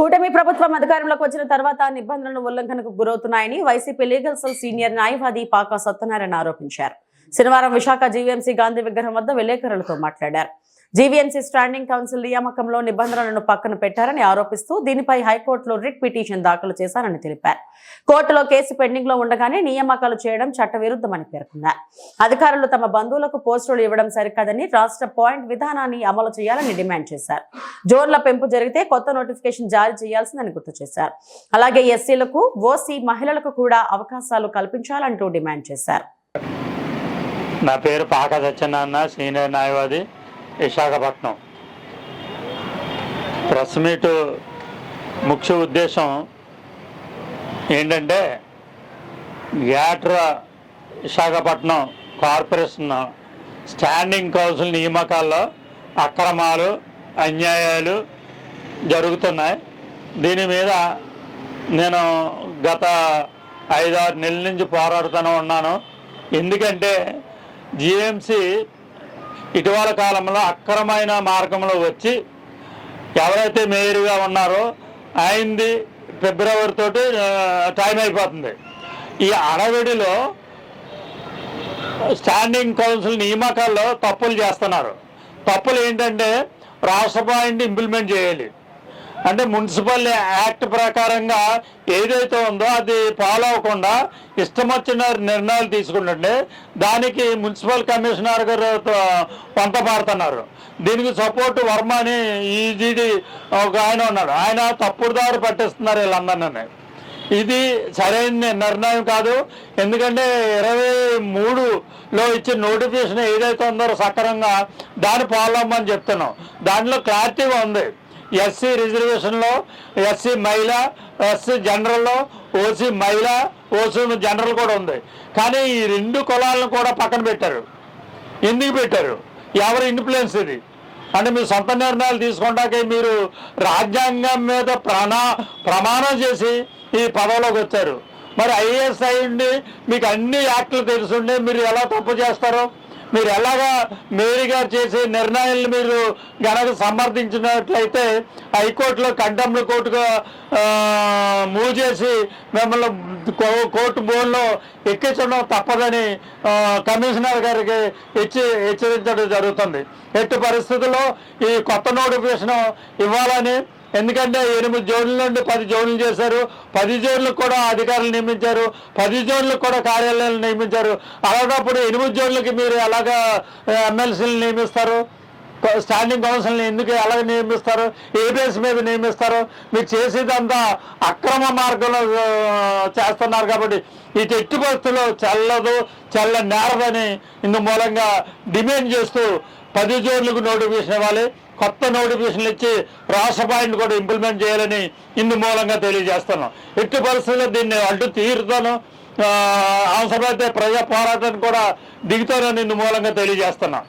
కూటమి ప్రభుత్వం అధికారంలోకి వచ్చిన తర్వాత నిబంధనల ఉల్లంఘనకు గురవుతున్నాయని వైసీపీ లీగల్ సెల్ సీనియర్ న్యాయవాది పాకా సత్యనారాయణ ఆరోపించారు. శనివారం విశాఖ జీవీఎంసీ గాంధీ విగ్రహం వద్ద విలేకరులతో మాట్లాడారు. జీవీఎంసీ స్టాండింగ్ కౌన్సిల్ నియామకంలో నిబంధనలను పక్కన పెట్టారని ఆరోపిస్తూ దీనిపై హైకోర్టులో రిట్ పిటిషన్ దాఖలు చేశారని తెలిపారు. కోర్టులో కేసు పెండింగ్ లో ఉండగానే నియామకాలు చేయడం చట్టవిరుద్ధమని పేర్కొన్నారు. అధికారులు తమ బంధువులకు పోస్టులు ఇవ్వడం సరికాదని రాష్ట్ర పాయింట్ విధానాన్ని అమలు చేయాలని డిమాండ్ చేశారు. జోన్ల పెంపు జరిగితే కొత్త నోటిఫికేషన్ జారీ చేయాల్సిందని గుర్తు చేశారు. అలాగే ఎస్సీలకు, ఓసీ మహిళలకు కూడా అవకాశాలు కల్పించాలంటూ డిమాండ్ చేశారు. నా పేరు పాకా సత్యనారాయణ, సీనియర్ న్యాయవాది, విశాఖపట్నం. ప్రెస్ మీట్ ముఖ్య ఉద్దేశం ఏంటంటే గ్యాట్రా విశాఖపట్నం కార్పొరేషన్ స్టాండింగ్ కౌన్సిల్ నియామకాల్లో అక్రమాలు, అన్యాయాలు జరుగుతున్నాయి. దీని మీద నేను గత 5-6 నెలల నుంచి పోరాడుతూనే ఉన్నాను. ఎందుకంటే జీఎంసీ ఇటీవల కాలంలో అక్రమైన మార్గంలో వచ్చి ఎవరైతే మేయర్గా ఉన్నారో ఆయనది ఫిబ్రవరి తోటి టైం అయిపోతుంది. ఈ అడవిడిలో స్టాండింగ్ కౌన్సిల్ నియామకాల్లో తప్పులు చేస్తున్నారు. తప్పులు ఏంటంటే రాష్ట్ర పాయింట్ ఇంప్లిమెంట్ చేయాలి అంటే మున్సిపల్ యాక్ట్ ప్రకారంగా ఏదైతే ఉందో అది ఫాలో అవ్వకుండా ఇష్టం వచ్చిన నిర్ణయాలు తీసుకుంటుంటే దానికి మున్సిపల్ కమిషనర్ గారు పొంతపాడుతున్నారు. దీనికి సపోర్ట్ వర్మ అని ఈజీడీ ఒక ఆయన ఉన్నాడు. ఆయన తప్పుడు దారి పట్టిస్తున్నారు వీళ్ళందరినీ. ఇది సరైన నిర్ణయం కాదు. ఎందుకంటే 23లో ఇచ్చిన నోటిఫికేషన్ ఏదైతే ఉందో సక్రమంగా దాన్ని ఫాలో అవ్వమని చెప్తున్నాం. దాంట్లో క్లారిటీగా ఉంది. ఎస్సీ రిజర్వేషన్లో ఎస్సీ మహిళ, ఎస్సీ జనరల్లో ఓసీ మహిళ, ఓసీ జనరల్ కూడా ఉంది. కానీ ఈ 2 కులాలను కూడా పక్కన పెట్టారు. ఎందుకు పెట్టారు? ఎవరి ఇన్ఫ్లుయెన్స్ ఇది? అంటే మీరు సొంత నిర్ణయాలు తీసుకుంటాకే మీరు రాజ్యాంగం మీద ప్రమాణం చేసి ఈ పదవిలోకి వచ్చారు. మరి ఐఏఎస్ అయ్యండి, మీకు అన్ని యాక్ట్లు తెలుసుండి మీరు ఎలా తప్పు చేస్తారో, మీరు ఎలాగా మేరీ గారు చేసే నిర్ణయాలను మీరు గనక సమర్థించినట్లయితే హైకోర్టులో కంటెంప్ట్ కోర్టుగా మూవ్ చేసి మిమ్మల్ని కోర్టు బోన్లో ఎక్కించడం తప్పదని కమిషనర్ గారికి హెచ్చరించడం జరుగుతుంది. ఎట్టి పరిస్థితుల్లో ఈ కొత్త నోటిఫికేషన్ ఇవ్వాలని, ఎందుకంటే 8 జోన్ల నుండి 10 జోన్లు చేశారు. 10 జోన్లకు కూడా అధికారులు నియమించారు, 10 జోన్లకు కూడా కార్యాలయాలు నియమించారు. అలాంటప్పుడు 8 జోన్లకి మీరు ఎలాగా ఎమ్మెల్సీలు నియమిస్తారు? స్టాండింగ్ కౌన్సిల్ని ఎందుకు ఎలాగ నియమిస్తారు? ఏ బేస్ మీద నియమిస్తారు? మీరు చేసేదంతా అక్రమ మార్గంలో చేస్తున్నారు. కాబట్టి ఇది ఎట్టి పరిస్థితుల్లో చెల్ల నేరదని ఇందు మూలంగా డిమాండ్ చేస్తూ 10 జోన్లకు నోటిఫికేషన్ ఇవ్వాలి. కొత్త నోటిఫికేషన్లు ఇచ్చి రాష్ట్ర పాయింట్ కూడా ఇంప్లిమెంట్ చేయాలని ఇందు మూలంగా తెలియజేస్తున్నాం. ఎట్టి పరిస్థితుల్లో దీన్ని అడ్డు తీరుతాను, అవసరమైతే ప్రజా పోరాటాన్ని కూడా దిగుతానని ఇందు మూలంగా తెలియజేస్తున్నాం.